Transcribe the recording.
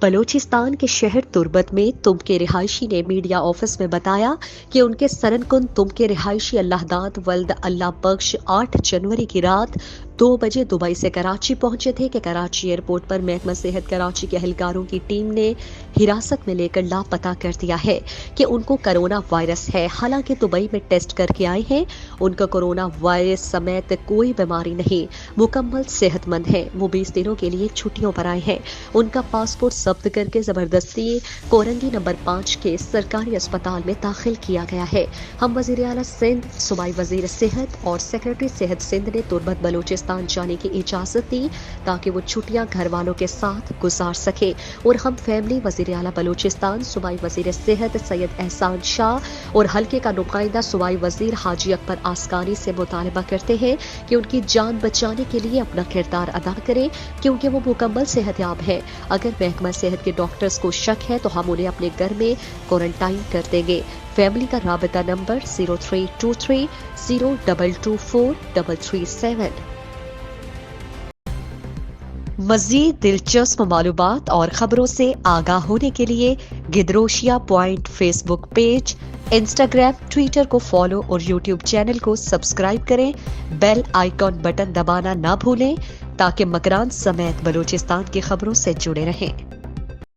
بلوچستان کے شہر تربت میں تم کے رہائشی نے میڈیا آفس میں بتایا کہ ان کے سرن کن تم کے رہائشی اللہ داد ولد اللہ بخش 8 جنوری کی رات 2 بجے دبئی سے کراچی پہنچے تھے کہ کراچی ایئرپورٹ پر محکمہ صحت کراچی کے اہلکاروں کی ٹیم نے حراست میں لے کر لاپتہ کر دیا ہے کہ ان کو کرونا وائرس ہے۔ حالانکہ دبئی میں ٹیسٹ کر کے آئے ہیں، ان کا کرونا وائرس سمیت کوئی بیماری نہیں، مکمل صحت مند ہے۔ وہ 20 دنوں کے لیے چھٹیوں پر آئے ہیں۔ ان کا پاسپورٹ ضبط کر کے زبردستی کورنگی نمبر 5 کے سرکاری اسپتال میں داخل کیا گیا ہے۔ ہم وزیر اعلیٰ سندھ، صوبائی وزیر صحت اور سیکرٹری صحت سندھ نے تربت بلوچستان جانے کی اجازت دی تاکہ وہ چھٹیاں گھر والوں کے ساتھ گزار سکے، اور ہم فیملی وزیر اعلیٰ بلوچستان، صوبائی وزیر صحت سید احسان شاہ اور حلقے کا نمائندہ صوبائی وزیر حاجی اکبر آسکانی سے مطالبہ کرتے ہیں کہ ان کی جان بچانے کے لیے اپنا کردار ادا کریں، کیونکہ وہ مکمل صحت یاب ہے۔ اگر محکمہ صحت کے ڈاکٹرز کو شک ہے تو ہم انہیں اپنے گھر میں کوارنٹائن کر دیں گے۔ فیملی کا رابطہ نمبر 0323 0224 337۔ مزید دلچسپ معلومات اور خبروں سے آگاہ ہونے کے لیے Gedrosia point Facebook page, Instagram, Twitter کو فالو اور یوٹیوب چینل کو سبسکرائب کریں۔ بیل آئیکن بٹن دبانا نہ بھولیں تاکہ مکران سمیت بلوچستان کی خبروں سے جڑے رہیں۔